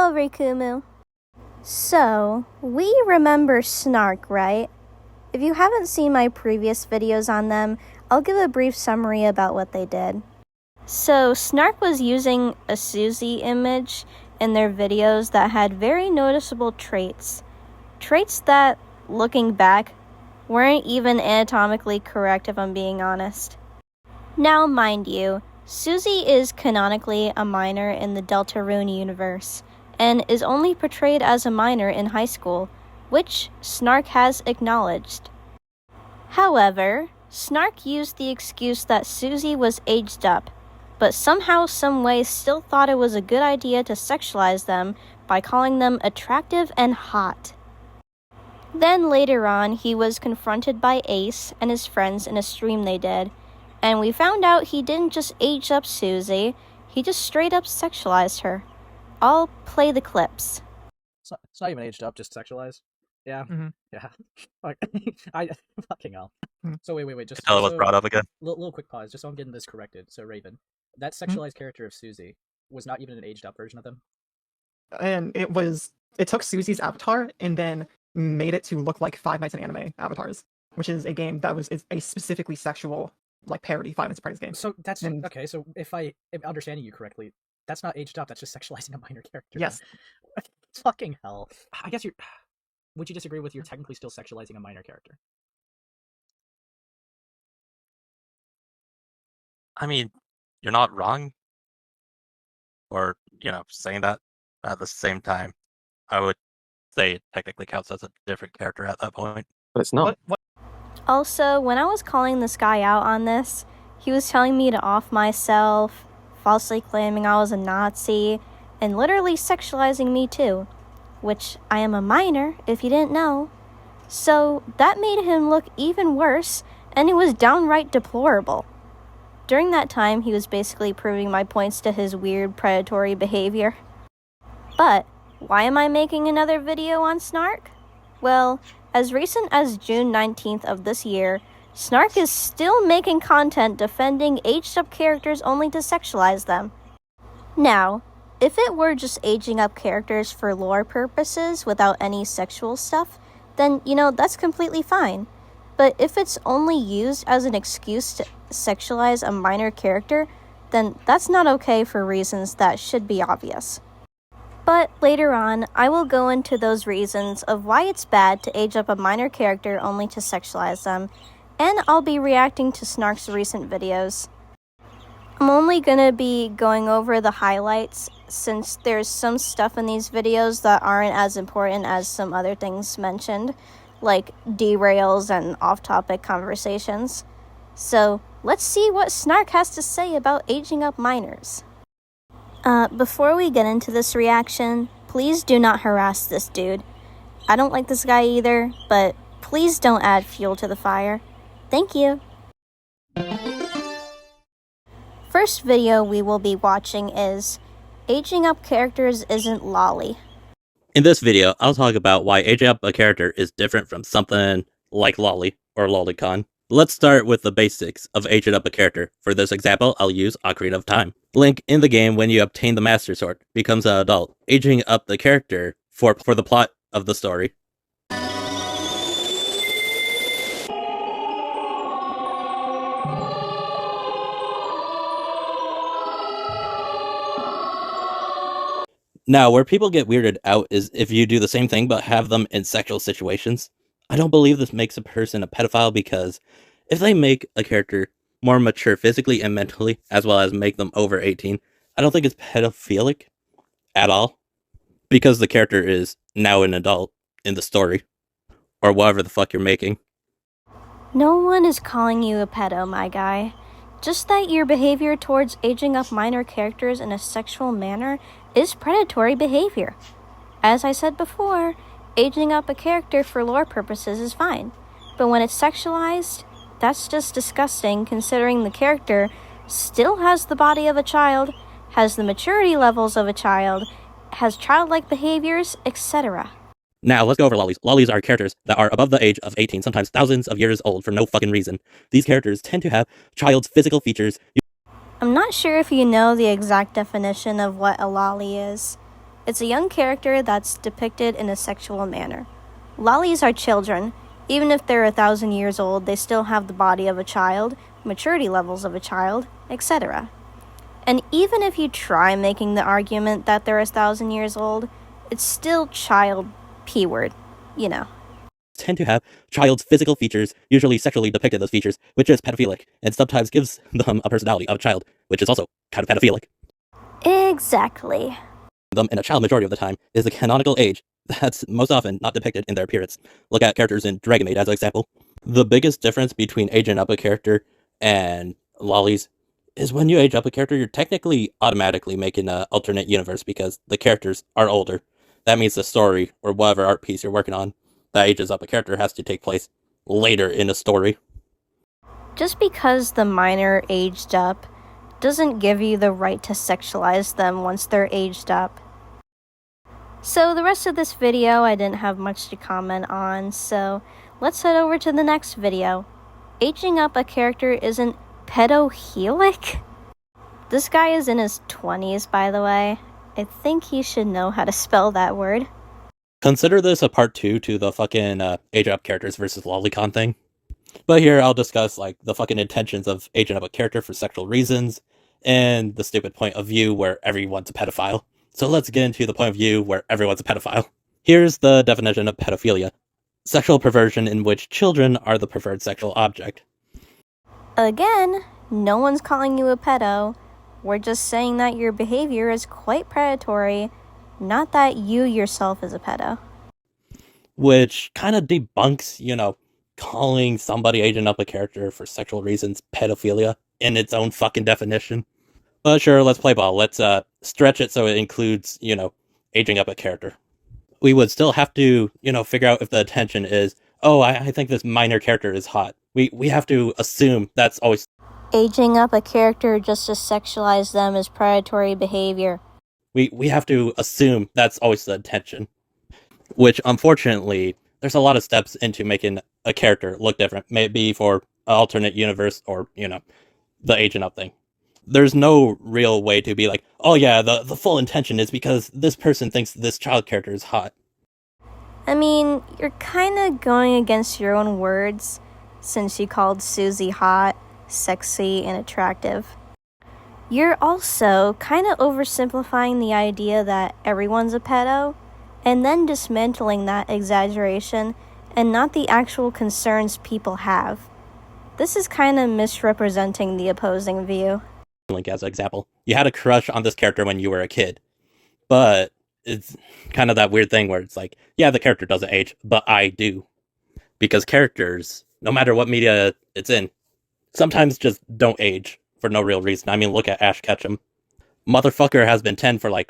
Hello, Kumu. So, we remember Snark, right? If you haven't seen my previous videos on them, I'll give a brief summary about what they did. So, Snark was using a Susie image in their videos that had very noticeable traits. Traits that, looking back, weren't even anatomically correct if I'm being honest. Now, mind you, Susie is canonically a minor in the Deltarune universe, and is only portrayed as a minor in high school, which Snark has acknowledged. However, Snark used the excuse that Susie was aged up, but somehow, someway still thought it was a good idea to sexualize them by calling them attractive and hot. Then later on, he was confronted by Ace and his friends in a stream they did, and we found out he didn't just age up Susie, he just straight up sexualized her. I'll play the clips. It's not even aged up, just sexualized. Yeah. Mm-hmm. Yeah. I fucking hell. Mm-hmm. So wait. Just Tell it was brought up again. Little quick pause, just so I'm getting this corrected. So Raven, that sexualized character of Susie was not even an aged up version of them. And it took Susie's avatar and then made it to look like Five Nights at Anime avatars, which is a game that is a specifically sexual parody Five Nights at Freddy's game. So that's okay. So if I'm understanding you correctly, that's not aged up. That's just sexualizing a minor character. Yes. Fucking hell. I guess would you disagree with you're technically still sexualizing a minor character? I mean, you're not wrong. Or, saying that at the same time, I would say it technically counts as a different character at that point. But it's not. Also, when I was calling this guy out on this, he was telling me to off myself, falsely claiming I was a Nazi, and literally sexualizing me too, which I am a minor, if you didn't know. So that made him look even worse, and it was downright deplorable. During that time, he was basically proving my points to his weird predatory behavior. But why am I making another video on Snark? Well, as recent as June 19th of this year, Snark is still making content defending aged-up characters only to sexualize them. Now, if it were just aging up characters for lore purposes without any sexual stuff, then, that's completely fine. But if it's only used as an excuse to sexualize a minor character, then that's not okay for reasons that should be obvious. But later on, I will go into those reasons of why it's bad to age up a minor character only to sexualize them, and I'll be reacting to Snark's recent videos. I'm only gonna be going over the highlights, since there's some stuff in these videos that aren't as important as some other things mentioned, like derails and off-topic conversations. So, let's see what Snark has to say about aging up minors. Before we get into this reaction, please do not harass this dude. I don't like this guy either, but please don't add fuel to the fire. Thank you. First video we will be watching is Aging Up Characters Isn't Lolly. In this video, I'll talk about why aging up a character is different from something like Lolly or Lolicon. Let's start with the basics of aging up a character. For this example, I'll use Ocarina of Time. Link in the game, when you obtain the Master Sword, becomes an adult, aging up the character for the plot of the story. Now, where people get weirded out is if you do the same thing but have them in sexual situations. I don't believe this makes a person a pedophile, because if they make a character more mature physically and mentally, as well as make them over 18, I don't think it's pedophilic at all, because the character is now an adult in the story, or whatever the fuck you're making. No one is calling you a pedo, my guy. Just that your behavior towards aging up minor characters in a sexual manner is predatory behavior. As I said before, aging up a character for lore purposes is fine, but when it's sexualized, that's just disgusting, considering the character still has the body of a child, has the maturity levels of a child, has childlike behaviors, etc. Now, let's go over lollies. Lollies are characters that are above the age of 18, sometimes thousands of years old for no fucking reason. These characters tend to have child's physical features. I'm not sure if you know the exact definition of what a lolly is, It's a young character that's depicted in a sexual manner. Lollies are children. Even if they're 1,000 years old, they still have the body of a child, maturity levels of a child, etc. And even if you try making the argument that they're 1,000 years old, it's still child P-word, you know. Tend to have child's physical features, usually sexually depicted those features, which is pedophilic, and sometimes gives them a personality of a child, which is also kind of pedophilic. Exactly. Them in a child majority of the time is the canonical age that's most often not depicted in their appearance. Look at characters in Dragon Maid as an example. The biggest difference between aging up a character and lollies is when you age up a character, you're technically automatically making an alternate universe because the characters are older. That means the story or whatever art piece you're working on that ages up a character has to take place later in a story. Just because the minor aged up doesn't give you the right to sexualize them once they're aged up. So the rest of this video I didn't have much to comment on, so let's head over to the next video. Aging up a character isn't pedophilic? This guy is in his 20s, by the way. I think he should know how to spell that word. Consider this a part 2 to the fucking age up characters versus lolicon thing. But here I'll discuss like the fucking intentions of aging up a character for sexual reasons and the stupid point of view where everyone's a pedophile. So let's get into the point of view where everyone's a pedophile. Here's the definition of pedophilia. Sexual perversion in which children are the preferred sexual object. Again, no one's calling you a pedo. We're just saying that your behavior is quite predatory, not that you yourself is a pedo. Which kind of debunks, calling somebody aging up a character for sexual reasons pedophilia in its own fucking definition. But sure, let's play ball. Let's stretch it so it includes, aging up a character. We would still have to, figure out if the intention is, oh, I think this minor character is hot. We have to assume that's always... Aging up a character just to sexualize them is predatory behavior. We have to assume that's always the intention. Which, unfortunately, there's a lot of steps into making a character look different. Maybe for an alternate universe or, the aging up thing. There's no real way to be like, oh yeah, the full intention is because this person thinks this child character is hot. I mean, you're kind of going against your own words, since you called Susie hot, sexy, and attractive. You're also kind of oversimplifying the idea that everyone's a pedo, and then dismantling that exaggeration and not the actual concerns people have. This is kind of misrepresenting the opposing view. Link as an example. You had a crush on this character when you were a kid, but it's kind of that weird thing where it's like, yeah, the character doesn't age, but I do. Because characters, no matter what media it's in, sometimes just don't age for no real reason. I mean, look at Ash Ketchum. Motherfucker has been 10 for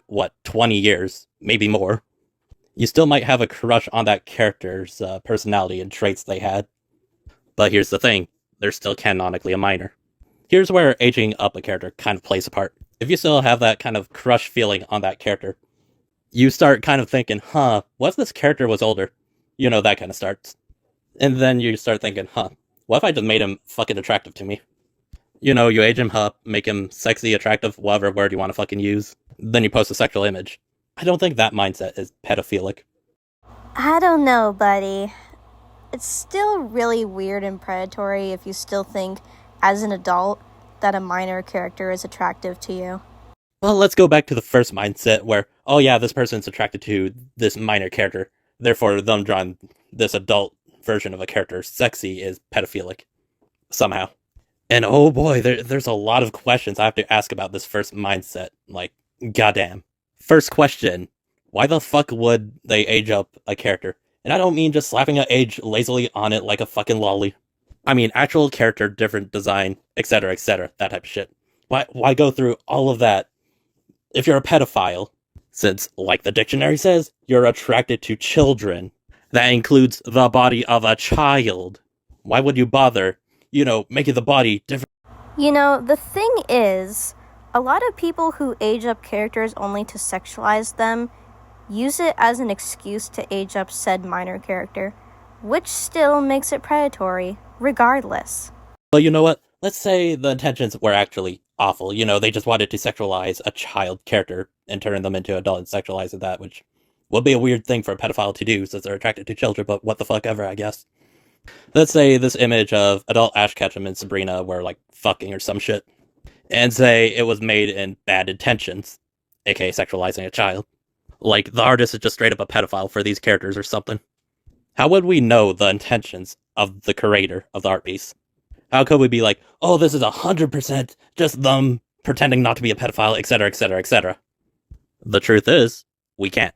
20 years, maybe more. You still might have a crush on that character's personality and traits they had. But here's the thing, they're still canonically a minor. Here's where aging up a character kind of plays a part. If you still have that kind of crush feeling on that character, you start kind of thinking, what if this character was older? That kind of starts. And then you start thinking, what if I just made him fucking attractive to me? You age him up, make him sexy, attractive, whatever word you want to fucking use. Then you post a sexual image. I don't think that mindset is pedophilic. I don't know, buddy. It's still really weird and predatory if you still think, as an adult, that a minor character is attractive to you. Well, let's go back to the first mindset where, oh yeah, this person's attracted to this minor character. Therefore, them drawing this adult version of a character sexy is pedophilic. Somehow. And oh boy, there's a lot of questions I have to ask about this first mindset. Goddamn. First question, why the fuck would they age up a character? And I don't mean just slapping an age lazily on it like a fucking lolly. I mean actual character, different design, etc., that type of shit. Why go through all of that if you're a pedophile? Since, like the dictionary says, you're attracted to children. That includes the body of a child. Why would you bother, making the body different? The thing is, a lot of people who age up characters only to sexualize them use it as an excuse to age up said minor character, which still makes it predatory, regardless. But you know what? Let's say the intentions were actually awful. They just wanted to sexualize a child character and turning them into adult and sexualizing that, which would be a weird thing for a pedophile to do since they're attracted to children, but what the fuck ever, I guess. Let's say this image of adult Ash Ketchum and Sabrina were like fucking or some shit, and say it was made in bad intentions, aka sexualizing a child. Like the artist is just straight up a pedophile for these characters or something. How would we know the intentions of the creator of the art piece? How could we be like, oh, this is 100% just them pretending not to be a pedophile, etc., etc., etc.? The truth is, we can't.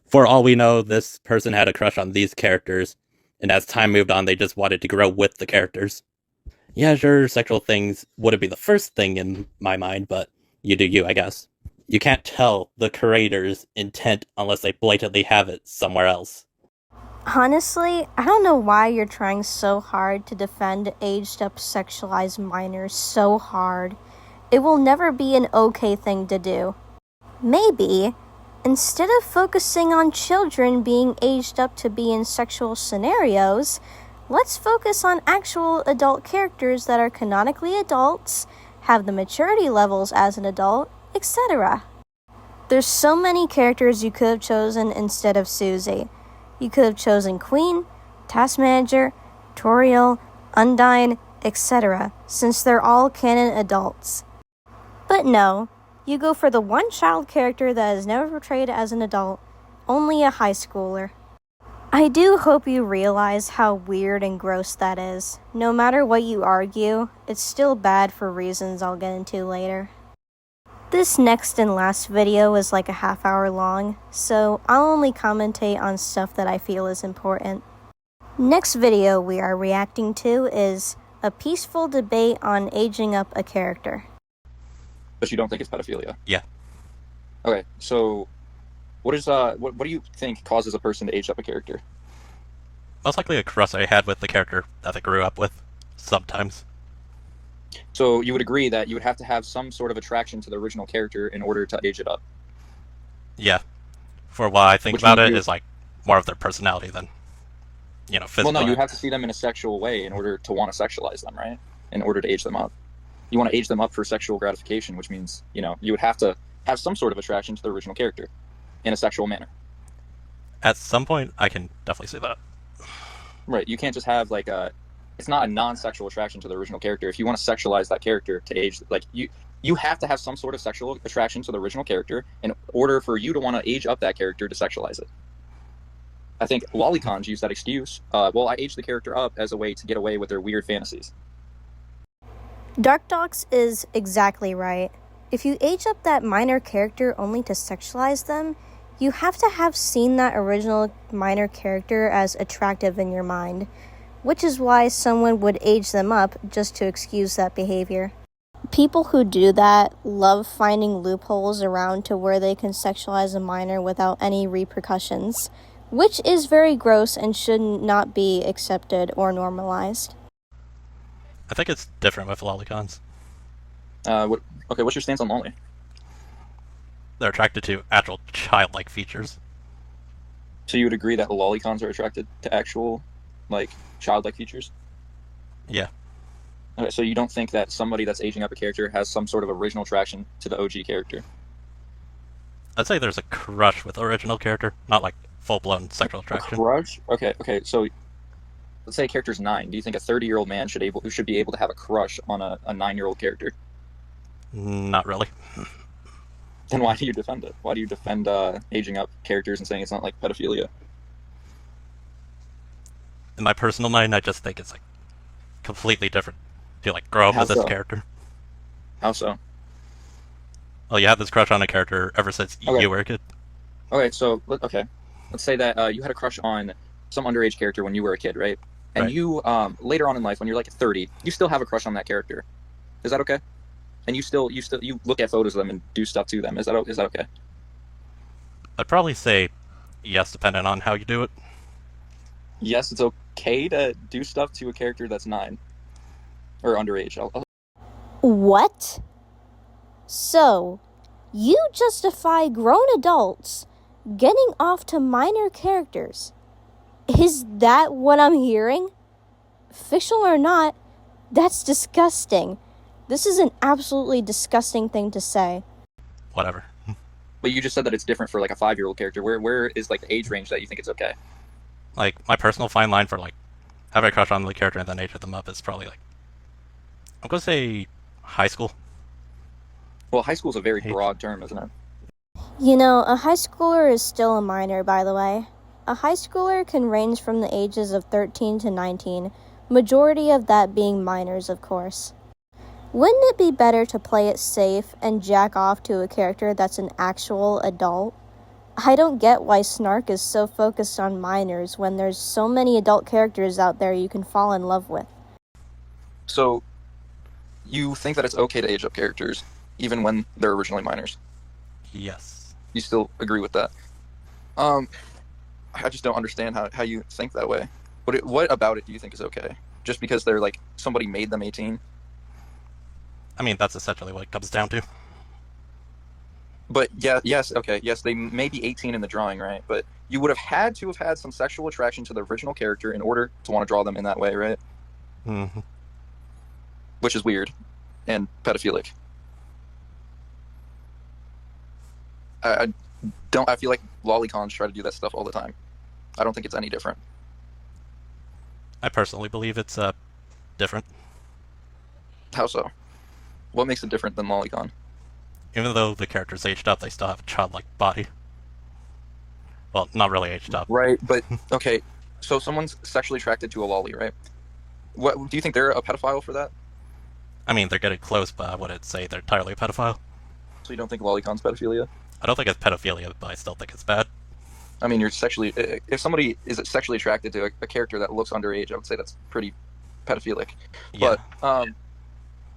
For all we know, this person had a crush on these characters, and as time moved on, they just wanted to grow with the characters. Yeah, sure, sexual things wouldn't be the first thing in my mind, but you do you, I guess. You can't tell the creator's intent unless they blatantly have it somewhere else. Honestly, I don't know why you're trying so hard to defend aged-up sexualized minors so hard. It will never be an okay thing to do. Maybe, instead of focusing on children being aged up to be in sexual scenarios, let's focus on actual adult characters that are canonically adults, have the maturity levels as an adult, etc. There's so many characters you could have chosen instead of Susie. You could have chosen Queen, Task Manager, Toriel, Undyne, etc., since they're all canon adults. But no, you go for the one child character that is never portrayed as an adult, only a high schooler. I do hope you realize how weird and gross that is. No matter what you argue, it's still bad for reasons I'll get into later. This next and last video is like a half hour long, so I'll only commentate on stuff that I feel is important. Next video we are reacting to is a peaceful debate on aging up a character. But you don't think it's pedophilia? Yeah. Okay, so what do you think causes a person to age up a character? Most likely a crush I had with the character that I grew up with, sometimes. So you would agree that you would have to have some sort of attraction to the original character in order to age it up? Yeah. For what I think Which about means it you- is like more of their personality than, physical. Well, no, you have to see them in a sexual way in order to want to sexualize them, right? In order to age them up. You want to age them up for sexual gratification, which means, you would have to have some sort of attraction to the original character in a sexual manner. At some point, I can definitely see that. Right, you can't just have it's not a non-sexual attraction to the original character. If you want to sexualize that character to age, you have to have some sort of sexual attraction to the original character in order for you to want to age up that character to sexualize it. I think lolicons use that excuse. Well, I aged the character up as a way to get away with their weird fantasies. Dark Docs is exactly right. If you age up that minor character only to sexualize them, you have to have seen that original minor character as attractive in your mind, which is why someone would age them up just to excuse that behavior. People who do that love finding loopholes around to where they can sexualize a minor without any repercussions, which is very gross and should not be accepted or normalized. I think it's different with lolicons. What's your stance on lolly? They're attracted to actual childlike features. So you would agree that lolicons are attracted to actual, childlike features? Yeah. Okay, so you don't think that somebody that's aging up a character has some sort of original attraction to the OG character? I'd say there's a crush with the original character, not like full-blown sexual attraction. A crush? Okay, so let's say a character's 9. Do you think a 30-year-old man should be able to have a crush on a 9-year-old character? Not really. Then why do you defend it? Why do you defend aging up characters and saying it's not like pedophilia? In my personal mind, I just think it's like completely different to grow up How with this so? character. How so? Well, you have this crush on a character ever since Okay. you were a kid. Okay, so let's say that you had a crush on some underage character when you were a kid, right? And Right. you later on in life, when you're 30, you still have a crush on that character. Is that okay? And you look at photos of them and do stuff to them. Is that okay? I'd probably say yes, depending on how you do it. Yes, it's okay to do stuff to a character that's 9 or underage. What? So, you justify grown adults getting off to minor characters. Is that what I'm hearing? Fictional or not, that's disgusting. This is an absolutely disgusting thing to say. Whatever. But you just said that it's different for like a 5-year-old character. Where is like the age range that you think it's okay? Like my personal fine line for like having a crush on the character and then age them up is probably like I'm gonna say high school Well, high school is a very age. broad term, isn't it? You know, a high schooler is still a minor, by the way. A high schooler can range from the ages of 13 to 19, majority of that being minors, of course. Wouldn't it be better to play it safe and jack off to a character that's an actual adult? I don't get why Snark is so focused on minors when there's so many adult characters out there you can fall in love with. So, you think that it's okay to age up characters even when they're originally minors? Yes. You still agree with that? I just don't understand how you think that way. What about it do you think is okay? Just because they're like somebody made them 18? I mean, that's essentially what it comes down to. But yeah, yes, okay, yes, they may be 18 in the drawing, right? But you would have had to have had some sexual attraction to the original character in order to want to draw them in that way, right? Mm-hmm. Which is weird and pedophilic. I don't. I feel like lolicons try to do that stuff all the time. I don't think it's any different. I personally believe it's different. How so? What makes it different than lolicon? Even though the character's aged up, they still have a childlike body. Well, not really aged up. Right, but okay. So someone's sexually attracted to a lolly, right? What do you think they're a pedophile for that? I mean, they're getting close, but I wouldn't say they're entirely a pedophile. So you don't think lolicon's pedophilia? I don't think it's pedophilia, but I still think it's bad. I mean, you're sexually. If somebody is sexually attracted to a character that looks underage, I would say that's pretty pedophilic. Yeah. But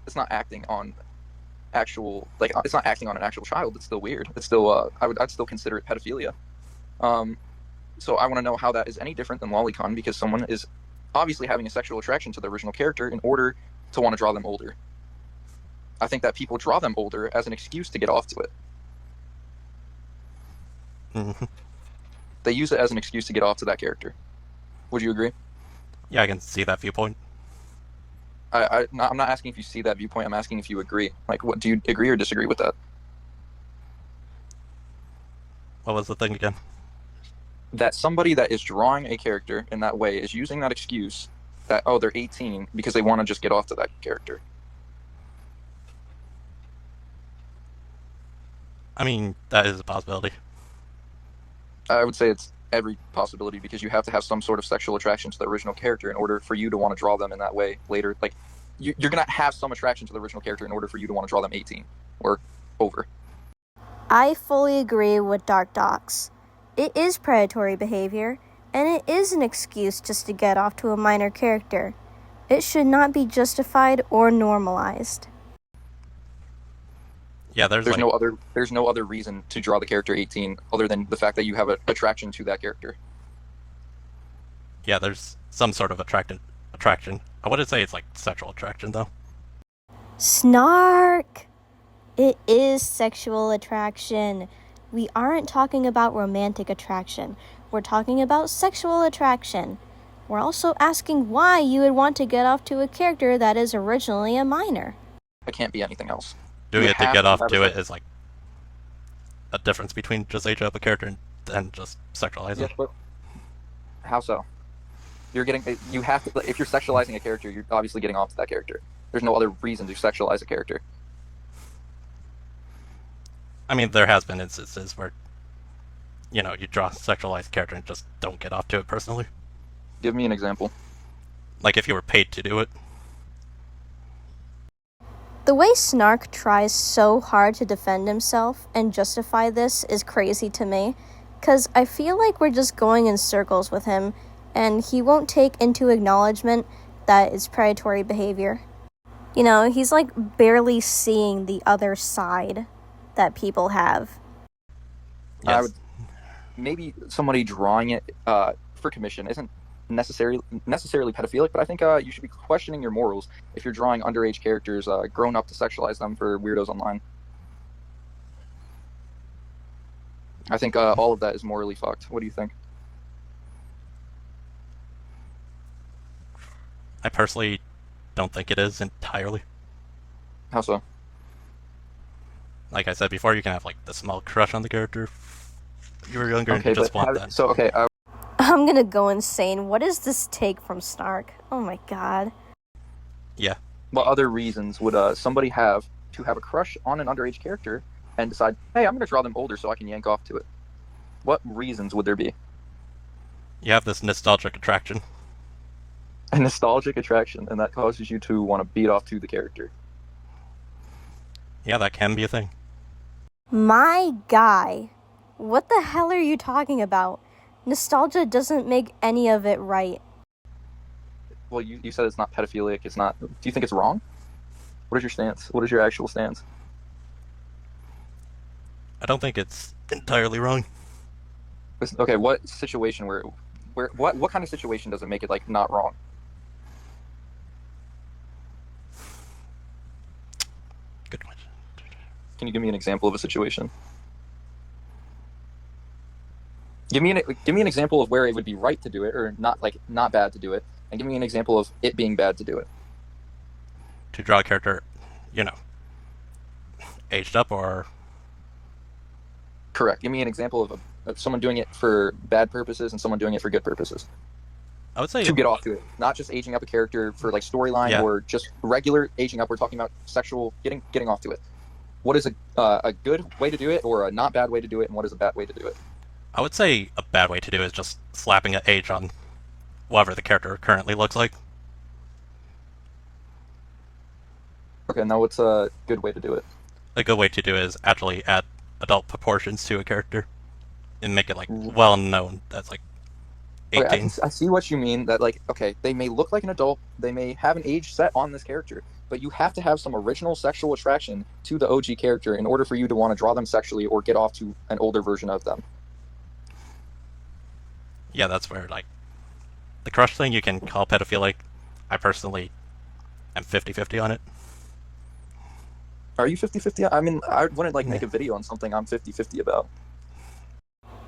it's not acting on actual it's not acting on an actual child. It's still weird. It's still I'd still consider it pedophilia. So I want to know how that is any different than lolicon because someone is obviously having a sexual attraction to the original character in order to want to draw them older. I think that people draw them older as an excuse to get off to it. Mm-hmm. They use it as an excuse to get off to that character. Would you agree? Yeah, I can see that viewpoint. I'm not asking if you see that viewpoint. I'm asking if you agree. Like, what do you agree or disagree with that? What was the thing again? That somebody that is drawing a character in that way is using that excuse that, oh, they're 18 because they want to just get off to that character. I mean, that is a possibility. I would say it's every possibility because you have to have some sort of sexual attraction to the original character in order for you to want to draw them in that way later. Like, you're going to have some attraction to the original character in order for you to want to draw them 18 or over. I fully agree with Dark Docs. It is predatory behavior, and it is an excuse just to get off to a minor character. It should not be justified or normalized. Yeah, there's no other reason to draw the character 18 other than the fact that you have an attraction to that character. Yeah, there's some sort of attraction. I wouldn't say it's like sexual attraction though. Snark! It is sexual attraction. We aren't talking about romantic attraction. We're talking about sexual attraction. We're also asking why you would want to get off to a character that is originally a minor. It can't be anything else. Doing it to get off to it is like a difference between just age up a character and just sexualizing. Yes, but how so? You have to, if you're sexualizing a character, you're obviously getting off to that character. There's no other reason to sexualize a character. I mean, there has been instances where, you draw a sexualized character and just don't get off to it personally. Give me an example. Like if you were paid to do it. The way Snark tries so hard to defend himself and justify this is crazy to me, because I feel like we're just going in circles with him, and he won't take into acknowledgement that it's predatory behavior. He's like barely seeing the other side that people have. Yes. Maybe somebody drawing it for commission isn't necessarily pedophilic, but I think you should be questioning your morals if you're drawing underage characters grown up to sexualize them for weirdos online. I think all of that is morally fucked. What do you think? I personally don't think it is entirely. How so? Like I said before, you can have like the small crush on the character if you were younger and Okay, you just but want that. so okay, I'm gonna go insane. What is this take from Snark? Oh my god. Yeah. what other reasons would somebody have to have a crush on an underage character and decide, hey, I'm going to draw them older so I can yank off to it? What reasons would there be? You have this nostalgic attraction. A nostalgic attraction, and that causes you to want to beat off to the character. Yeah, that can be a thing. My guy. What the hell are you talking about? Nostalgia doesn't make any of it right. Well, you said it's not pedophilic. It's not. Do you think it's wrong? What is your stance? What is your actual stance? I don't think it's entirely wrong. Okay, what situation where what kind of situation does it make it like not wrong? Good question. Can you give me an example of a situation? Give me an example of where it would be right to do it, or not bad to do it, and give me an example of it being bad to do it. To draw a character, aged up or... Correct. Give me an example of someone doing it for bad purposes and someone doing it for good purposes. I would say... To get off to it. Not just aging up a character for like storyline or just regular aging up. We're talking about sexual, getting off to it. What is a good way to do it, or a not bad way to do it, and what is a bad way to do it? I would say a bad way to do it is just slapping an age on whatever the character currently looks like. Okay, now what's a good way to do it? A good way to do it is actually add adult proportions to a character and make it like well known that's like 18. Okay, I see what you mean. That like, okay, they may look like an adult, they may have an age set on this character, but you have to have some original sexual attraction to the OG character in order for you to want to draw them sexually or get off to an older version of them. Yeah, that's where like the crush thing you can call pedophilic. I personally am 50-50 on it. Are you 50-50? I mean, I wouldn't like make a video on something I'm 50-50 about.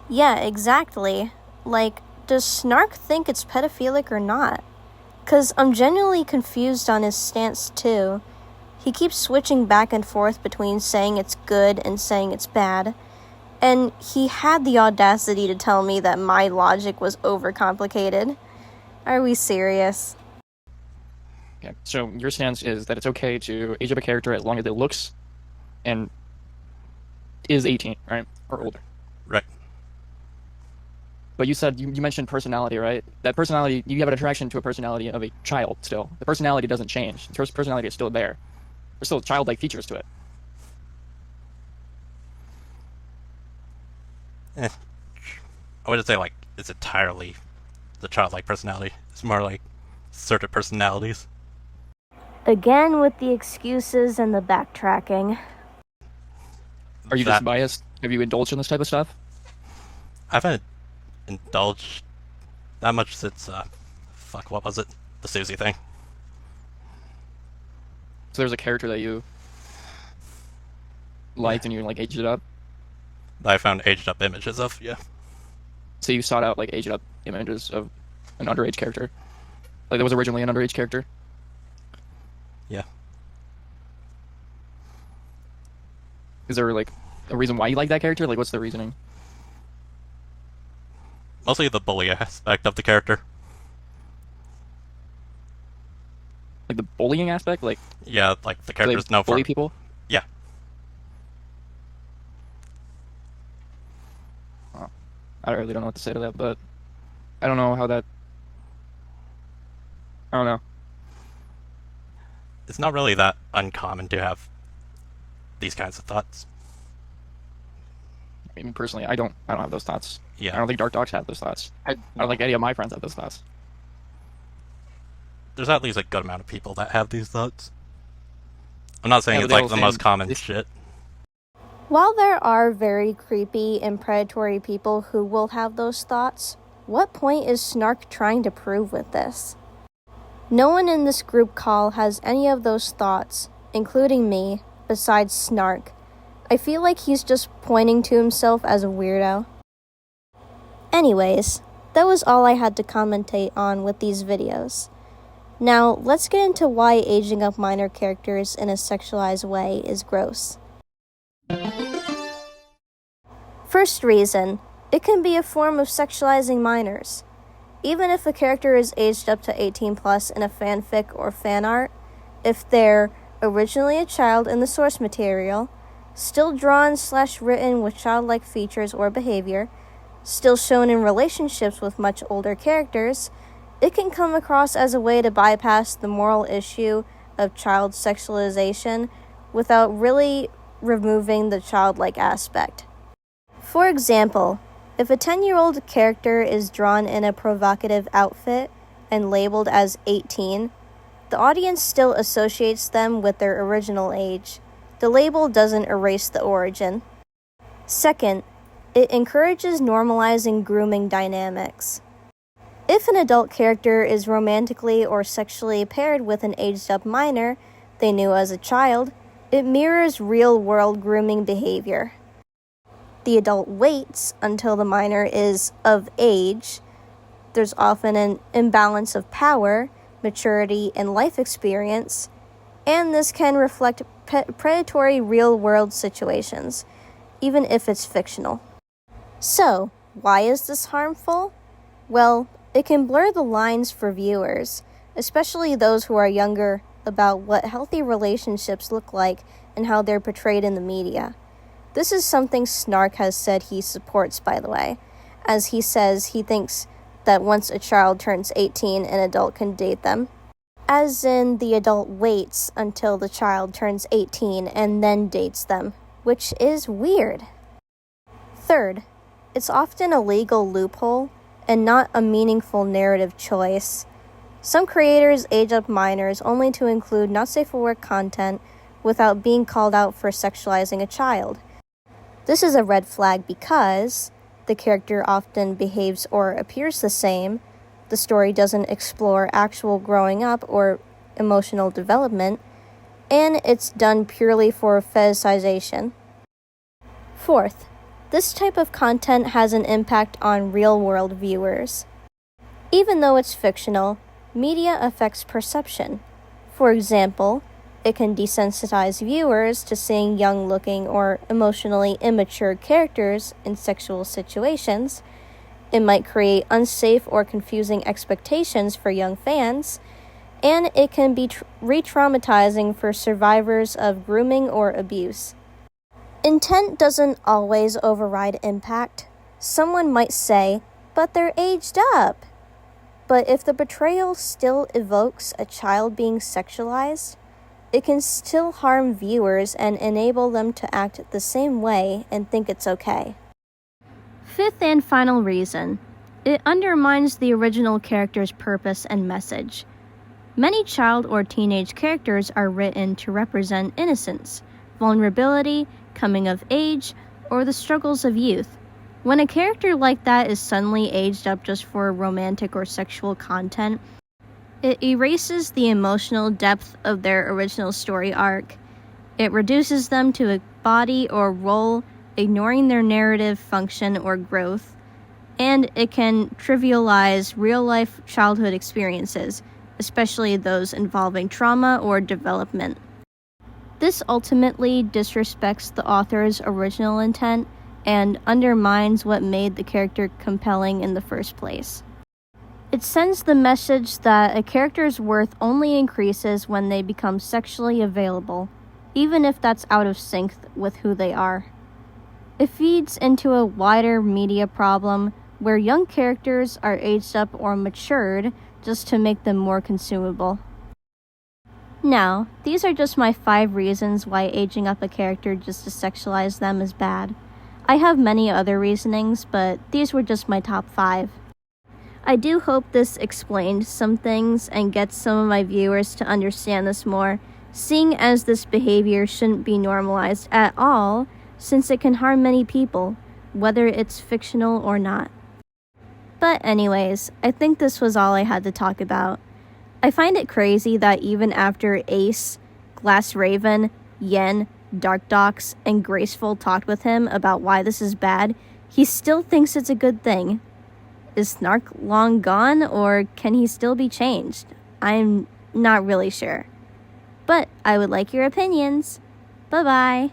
Yeah, exactly. Like, does Snark think it's pedophilic or not? 'Cause I'm genuinely confused on his stance too. He keeps switching back and forth between saying it's good and saying it's bad. And he had the audacity to tell me that my logic was overcomplicated. Are we serious? Okay, so your stance is that it's okay to age up a character as long as it looks and is 18, right? Or older. Right. But you said, you mentioned personality, right? That personality, you have an attraction to a personality of a child still. The personality doesn't change. The personality is still there. There's still childlike features to it. I wouldn't say like it's entirely the childlike personality. It's more like certain personalities. Again with the excuses and the backtracking. Are you just biased? Have you indulged in this type of stuff? I haven't indulged that much since what was it? The Susie thing. So there's a character that you liked and you like aged it up? That I found aged up images of, yeah. So you sought out like aged up images of an underage character? Like that was originally an underage character? Yeah. Is there like a reason why you like that character? Like what's the reasoning? Mostly the bully aspect of the character. Like the bullying aspect? Like Yeah, like the do they character's known for... bully people? Yeah. Oh, I really don't know what to say to that, but I don't know how that... I don't know. It's not really that uncommon to have these kinds of thoughts. I mean, personally, I don't have those thoughts. Yeah. I don't think Dark Dogs have those thoughts. I don't think any of my friends have those thoughts. There's at least a good amount of people that have these thoughts. I'm not saying Yeah, it's but they like the all most seem- common shit. While there are very creepy and predatory people who will have those thoughts, what point is Snark trying to prove with this? No one in this group call has any of those thoughts, including me, besides Snark. I feel like he's just pointing to himself as a weirdo. Anyways, that was all I had to commentate on with these videos. Now, let's get into why aging up minor characters in a sexualized way is gross. First reason, it can be a form of sexualizing minors. Even if a character is aged up to 18 plus in a fanfic or fan art, if they're originally a child in the source material, still drawn/written with childlike features or behavior, still shown in relationships with much older characters, it can come across as a way to bypass the moral issue of child sexualization without really removing the childlike aspect. For example, if a 10-year-old character is drawn in a provocative outfit and labeled as 18, the audience still associates them with their original age. The label doesn't erase the origin. Second, it encourages normalizing grooming dynamics. If an adult character is romantically or sexually paired with an aged-up minor they knew as a child, it mirrors real-world grooming behavior. The adult waits until the minor is of age. There's often an imbalance of power, maturity, and life experience, and this can reflect predatory real-world situations, even if it's fictional. So, why is this harmful? Well, it can blur the lines for viewers, especially those who are younger, about what healthy relationships look like and how they're portrayed in the media. This is something Snark has said he supports, by the way, as he says he thinks that once a child turns 18, an adult can date them. As in, the adult waits until the child turns 18 and then dates them, which is weird. Third, it's often a legal loophole and not a meaningful narrative choice. Some creators age up minors only to include not safe for work content without being called out for sexualizing a child. This is a red flag because the character often behaves or appears the same, the story doesn't explore actual growing up or emotional development, and it's done purely for fetishization. Fourth, this type of content has an impact on real-world viewers. Even though it's fictional, media affects perception. For example, it can desensitize viewers to seeing young-looking or emotionally immature characters in sexual situations. It might create unsafe or confusing expectations for young fans, and it can be re-traumatizing for survivors of grooming or abuse. Intent doesn't always override impact. Someone might say, but they're aged up. But if the portrayal still evokes a child being sexualized, it can still harm viewers and enable them to act the same way and think it's okay. Fifth and final reason, it undermines the original character's purpose and message. Many child or teenage characters are written to represent innocence, vulnerability, coming of age, or the struggles of youth. When a character like that is suddenly aged up just for romantic or sexual content, it erases the emotional depth of their original story arc. It reduces them to a body or role, ignoring their narrative function or growth, and it can trivialize real-life childhood experiences, especially those involving trauma or development. This ultimately disrespects the author's original intent and undermines what made the character compelling in the first place. It sends the message that a character's worth only increases when they become sexually available, even if that's out of sync with who they are. It feeds into a wider media problem where young characters are aged up or matured just to make them more consumable. Now, these are just my 5 reasons why aging up a character just to sexualize them is bad. I have many other reasonings, but these were just my top 5. I do hope this explained some things and gets some of my viewers to understand this more, seeing as this behavior shouldn't be normalized at all, since it can harm many people, whether it's fictional or not. But anyways, I think this was all I had to talk about. I find it crazy that even after Ace, Glass Raven, Yen, Dark Docs, and Graceful talked with him about why this is bad, he still thinks it's a good thing. Is Snark long gone, or can he still be changed? I'm not really sure. But I would like your opinions. Bye-bye.